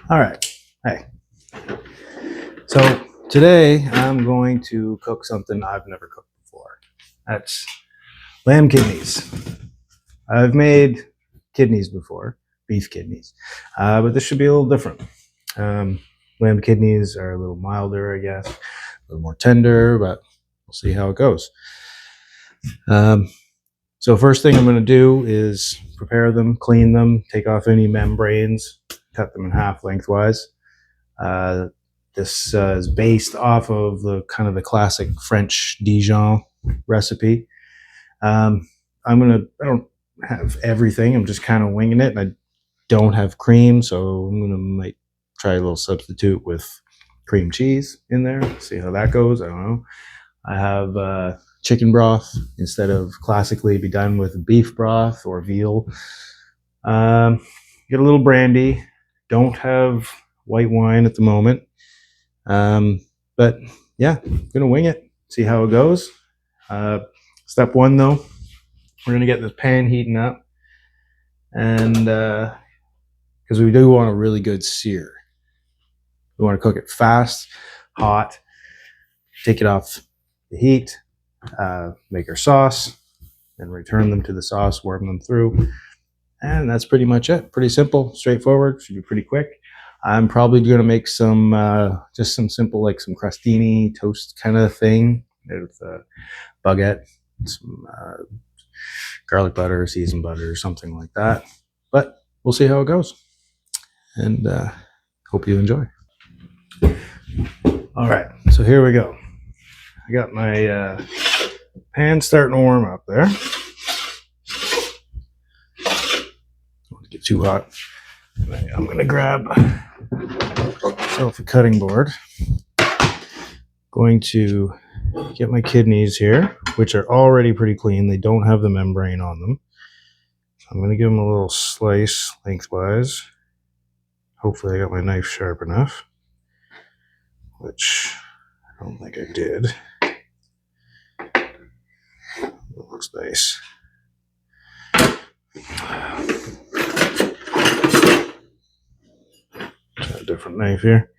All right. Hey. So today I'm going to cook something I've never cooked before. That's lamb kidneys. I've made kidneys before, beef kidneys, but this should be a little different. Lamb kidneys are a little milder, I guess, a little more tender, but we'll see how it goes. So first thing I'm going to do is prepare them, clean them, take off any membranes, cut them in half lengthwise. This is based off of the kind of the classic French Dijon recipe. I don't have everything. I'm just kind of winging it, and I don't have cream, so might try a little substitute with cream cheese in there. See how that goes. I don't know. I have chicken broth instead of classically be done with beef broth or veal. Get a little brandy. Don't have white wine at the moment. But yeah, I'm gonna wing it, see how it goes. Step one though, we're gonna get this pan heating up, and because we do want a really good sear. We want to cook it fast, hot, take it off the heat, make our sauce, and return them to the sauce, warm them through. And that's pretty much it. Pretty simple, straightforward, should be pretty quick. I'm probably going to make some, just some simple, like some crostini toast kind of thing with baguette, some garlic butter, seasoned butter, something like that. But we'll see how it goes. And hope you enjoy. All right, so here we go. I got my pan starting to warm up there. Don't get too hot. I'm going to grab myself a cutting board. Going to get my kidneys here, which are already pretty clean. They don't have the membrane on them. So I'm going to give them a little slice lengthwise. Hopefully I got my knife sharp enough, which I don't think I did. It looks nice. Try a different knife here,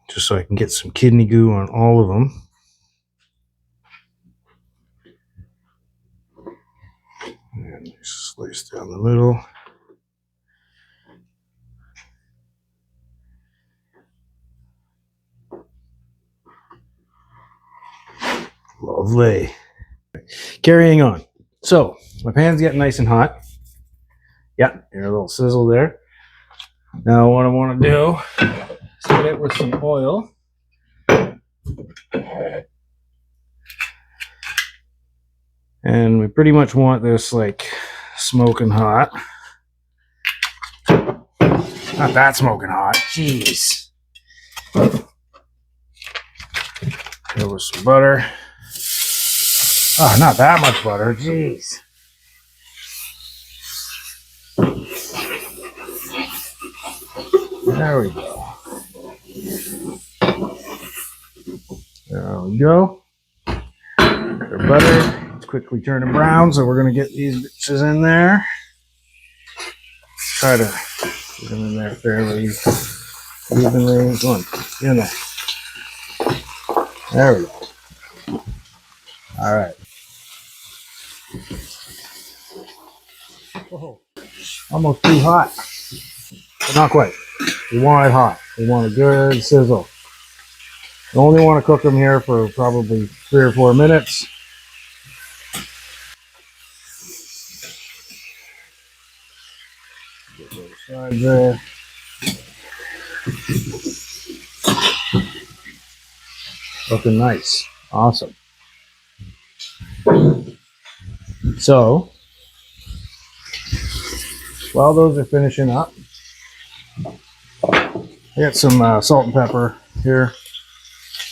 just so I can get some kidney goo on all of them. And slice down the middle. Lovely. Carrying on. So my pan's getting nice and hot. Yeah, hear a little sizzle there. Now what I want to do is hit it with some oil. And we pretty much want this like smoking hot. Not that smoking hot. Jeez. There was some butter. Oh, not that much butter. Jeez. There we go. There we go. Our butter. It's quickly turning brown, so we're going to get these bitches in there. Try to get them in there fairly evenly. Go on. Get in there. There we go. All right. Whoa. Almost too hot, but not quite. We want it hot. We want a good sizzle. You only want to cook them here for probably 3 or 4 minutes. Get those sides there. Looking nice. Awesome. So, while those are finishing up, I got some salt and pepper here.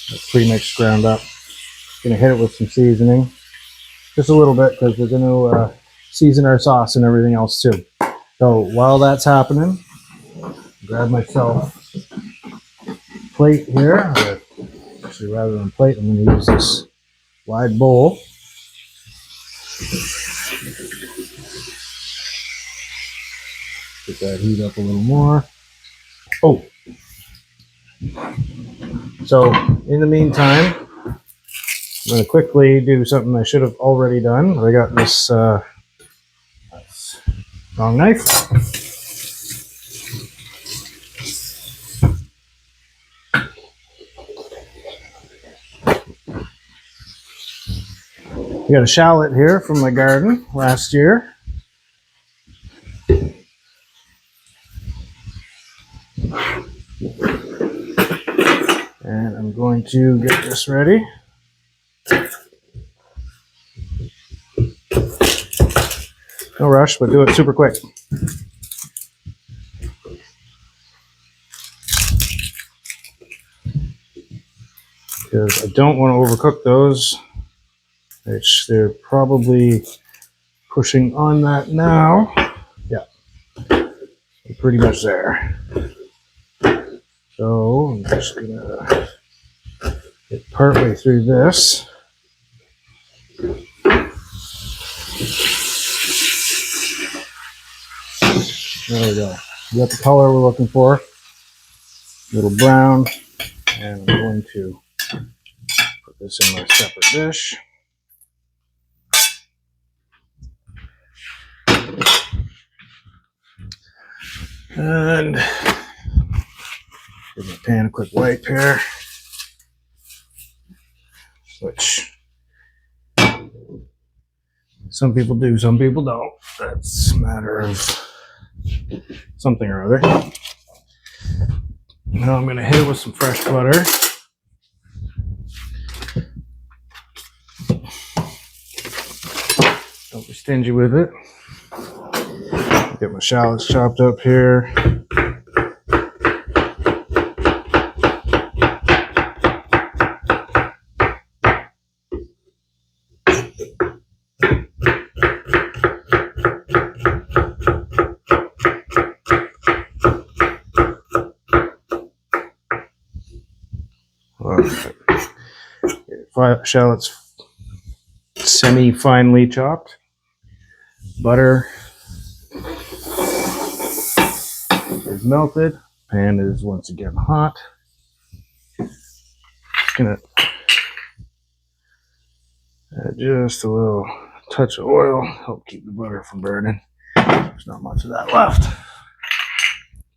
That's pre-mixed, ground up. Gonna hit it with some seasoning, just a little bit, because we're gonna season our sauce and everything else too. So while that's happening, grab myself a plate here. Actually, rather than plate, I'm gonna use this wide bowl. Get that heat up a little more. Oh, so in the meantime, I'm going to quickly do something I should have already done. I got this long knife. I got a shallot here from my garden last year. And I'm going to get this ready. No rush, but do it super quick. Because I don't want to overcook those, which they're probably pushing on that now. Yeah, they're pretty much there. So I'm just gonna get partway through this. There we go. We got the color we're looking for. A little brown. And I'm going to put this in my separate dish. And give my pan a quick wipe here. Which some people do, some people don't. That's a matter of something or other. Now I'm going to hit it with some fresh butter. Don't be stingy with it. Get my shallots chopped up here. Shallots semi-finely chopped. Butter is melted. Pan is once again hot. Gonna add just a little touch of oil, help keep the butter from burning. There's not much of that left.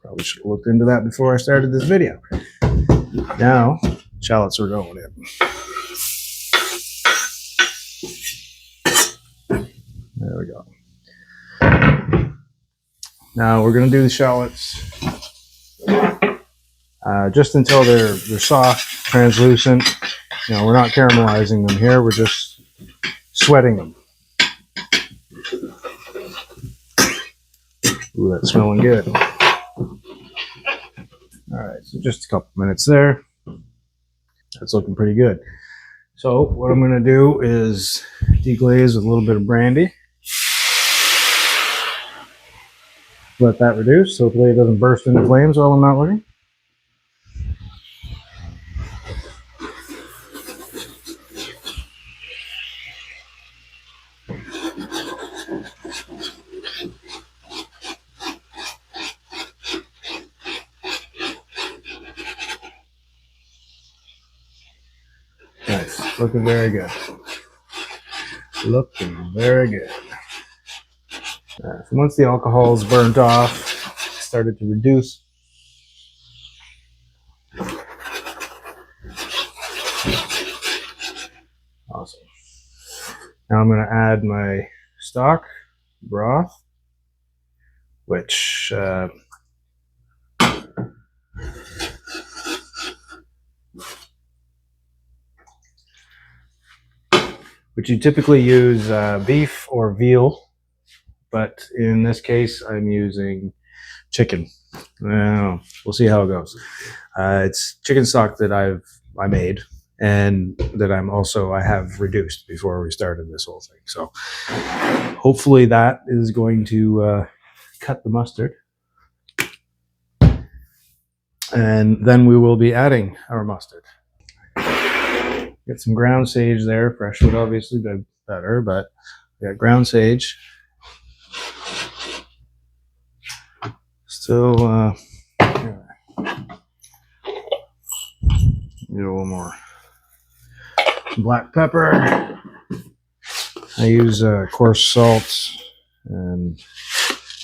Probably should have looked into that before I started this video. Now, shallots are going in. There we go. Now we're going to do the shallots just until they're soft, translucent. You know, we're not caramelizing them here. We're just sweating them. Ooh, that's smelling good. All right, so just a couple minutes there. That's looking pretty good. So what I'm going to do is deglaze with a little bit of brandy. Let that reduce. Hopefully it doesn't burst into flames while I'm not looking. Nice. Looking very good. Looking very good. So once the alcohol is burnt off, started to reduce. Awesome. Now I'm going to add my stock broth, which you typically use beef or veal. But in this case, I'm using chicken. We'll see how it goes. It's chicken stock that I made and that I have reduced before we started this whole thing. So hopefully that is going to cut the mustard. And then we will be adding our mustard. Get some ground sage there. Fresh would obviously be better, but we got ground sage. Still, here. Need a little more black pepper. I use coarse salt, and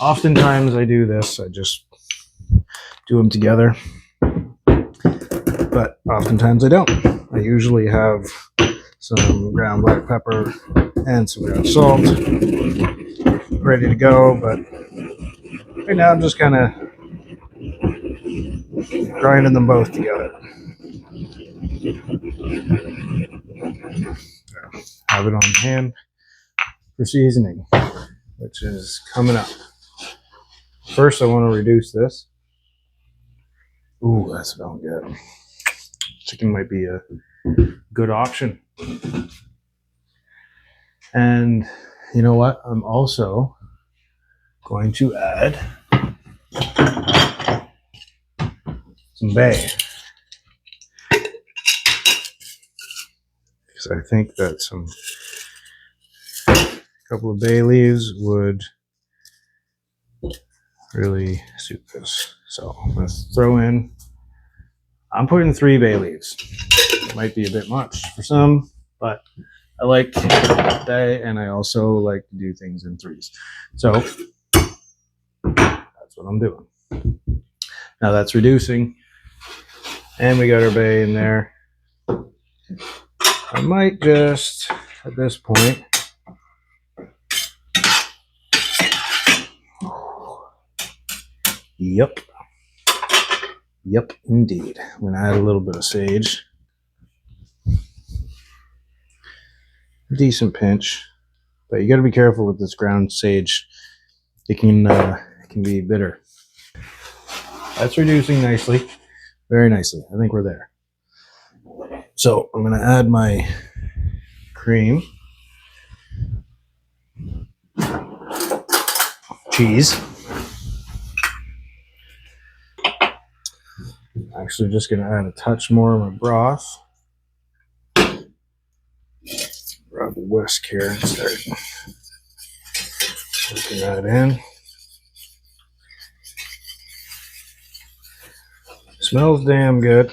oftentimes I do this. I just do them together, but oftentimes I don't. I usually have some ground black pepper and some ground salt ready to go, but right now I'm just kind of grinding them both together. Have it on hand for seasoning, which is coming up. First, I want to reduce this. Ooh, that smells good. Chicken might be a good option. And you know what? I'm also going to add some bay, because I think that a couple of bay leaves would really suit this. So let's throw in, I'm putting 3 bay leaves. It might be a bit much for some, but I like bay, and I also like to do things in 3s. So that's what I'm doing. Now that's reducing, and we got our bay in there. I might just, at this point, yep, indeed. I'm going to add a little bit of sage. Decent pinch, but you got to be careful with this ground sage. It can be bitter. That's reducing nicely, very nicely. I think we're there. So I'm going to add my cream, cheese. Actually, just going to add a touch more of my broth. Grab a whisk here and start working that in. Smells damn good.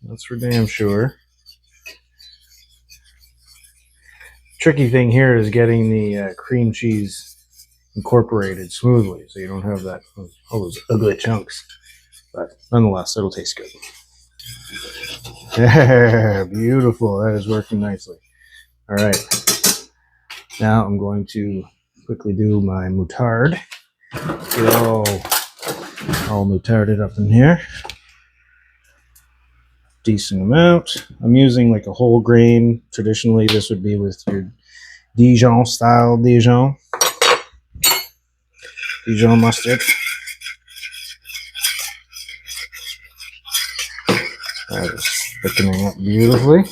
That's for damn sure. Tricky thing here is getting the cream cheese incorporated smoothly, so you don't have that all those ugly chunks. But nonetheless, it'll taste good. Yeah, beautiful. That is working nicely. All right. Now I'm going to quickly do my moutarde. Get all moutarded up in here. Decent amount. I'm using like a whole grain. Traditionally, this would be with your Dijon style Dijon mustard. That is thickening up beautifully.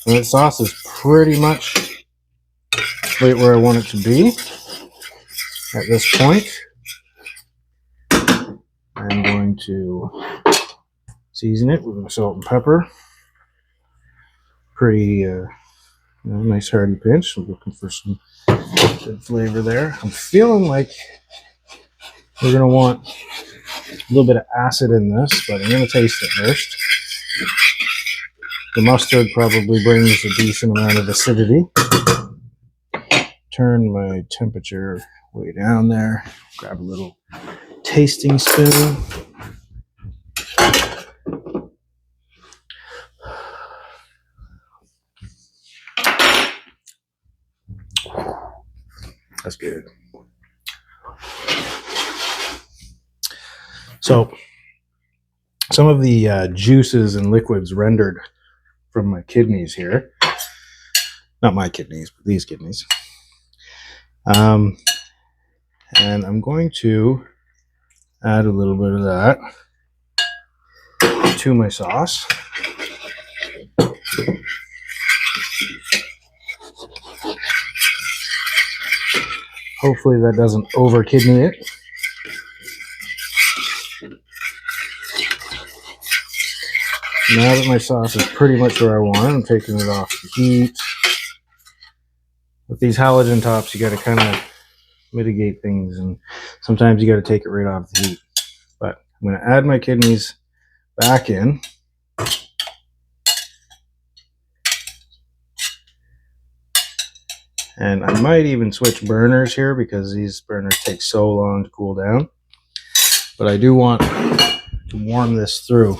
And that sauce is pretty much right where I want it to be at this point. I'm going to season it with my salt and pepper. Pretty nice hearty pinch. I'm looking for some good flavor there. I'm feeling like we're going to want a little bit of acid in this, but I'm going to taste it first. The mustard probably brings a decent amount of acidity. Turn my temperature way down there. Grab a little tasting spoon. That's good. So, some of the juices and liquids rendered from my kidneys here. Not my kidneys, but these kidneys. And I'm going to add a little bit of that to my sauce. Hopefully that doesn't over kidney it. Now that my sauce is pretty much where I want it, I'm taking it off the heat. With these halogen tops, you got to kind of mitigate things, and sometimes you got to take it right off the heat. But I'm going to add my kidneys back in. And I might even switch burners here because these burners take so long to cool down. But I do want to warm this through,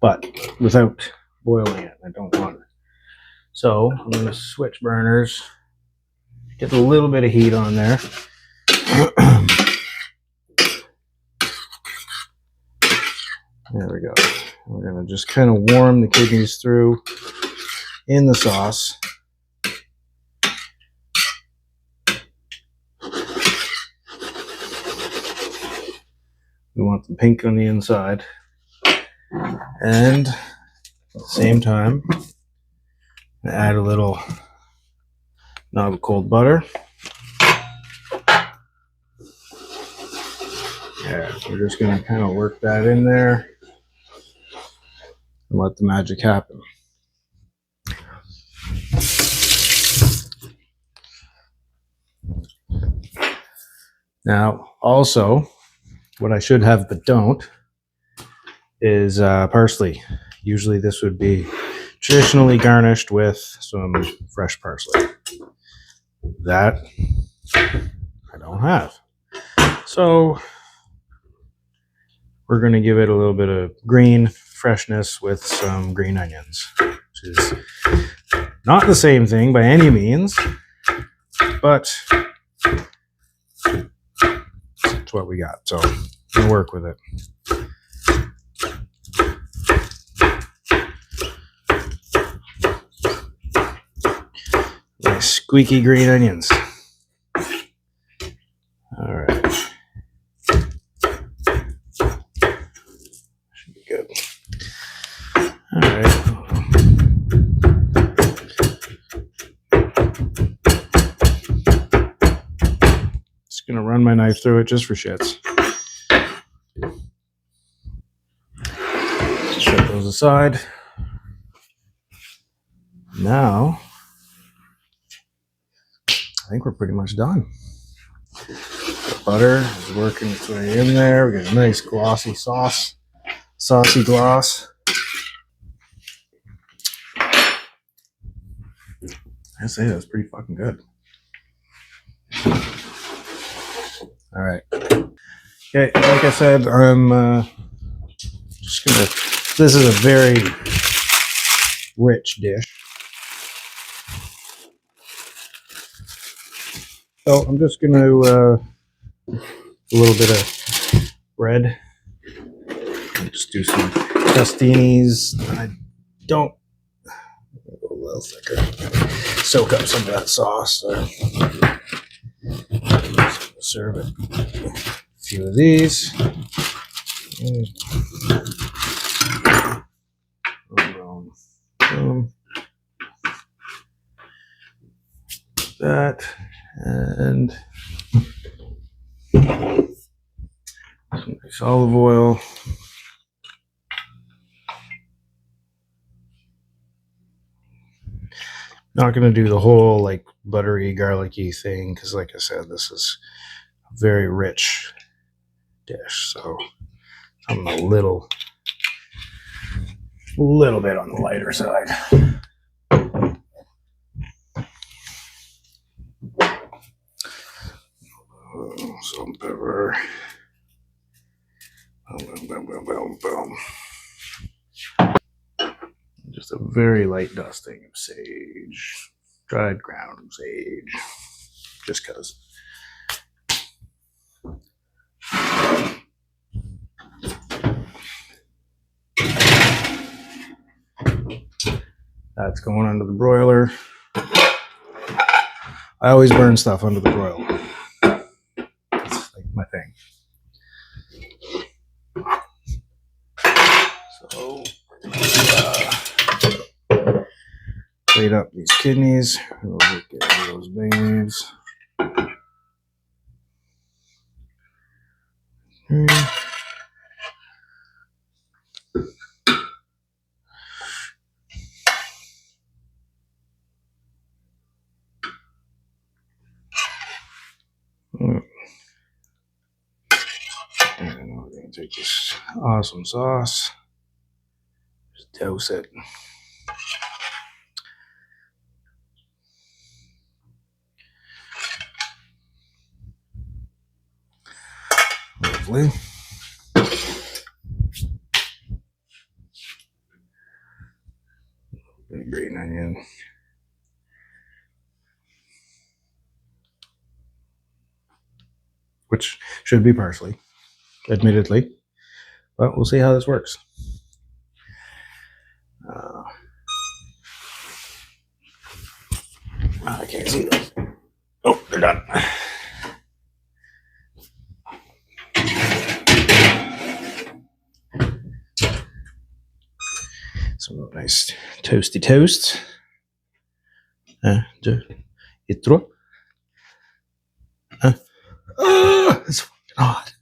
but without boiling it. I don't want it. So I'm going to switch burners, get a little bit of heat on there. There we go. We're going to just kind of warm the kidneys through in the sauce. We want the pink on the inside. And at the same time, add a little knob of cold butter. Yeah, we're just going to kind of work that in there and let the magic happen. Now, also, what I should have but don't is parsley. Usually this would be traditionally garnished with some fresh parsley. That I don't have. So we're going to give it a little bit of green freshness with some green onions, which is not the same thing by any means, but that's what we got. So we'll work with it. Nice squeaky green onions. All right. Should be good. All right. Just going to run my knife through it just for shits. Set those aside. Now, I think we're pretty much done. The butter is working its way in there. We got a nice glossy sauce, saucy gloss. I say that's pretty fucking good. All right. Okay, like I said, I'm just gonna. This is a very rich dish. So I'm just going to a little bit of bread. I'll just do some tostinis. I don't go a little thicker. Soak up some of that sauce. So serve it. A few of these. That and some nice olive oil. Not going to do the whole like buttery, garlicky thing because, like I said, this is a very rich dish. So I'm a little bit on the lighter side. Some pepper. Boom, boom, boom, boom, boom. Just a very light dusting of sage, dried ground sage, just because. That's going under the broiler. I always burn stuff under the broiler. That's like my thing. So, plate up these kidneys. We'll get rid of those leaves. take this awesome sauce, just dose it. Lovely. Green onion. Which should be parsley, admittedly, but we'll see how this works. I can't see them. Oh, they're done. Some nice toasty toast. Ytro. It's fucking hot.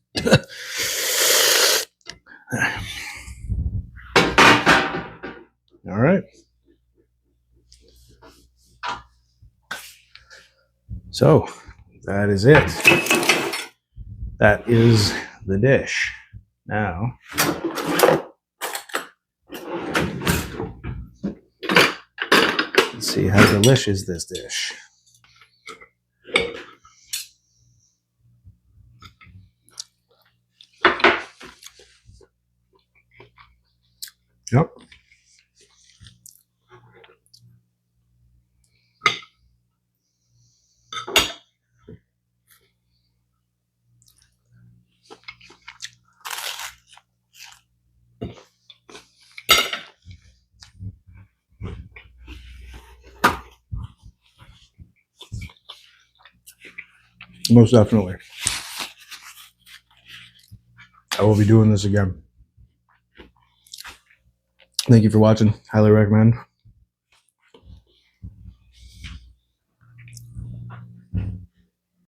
All right. So that is it. That is the dish. Now, let's see how delicious this dish. Yep. Most definitely. I will be doing this again. Thank you for watching. Highly recommend.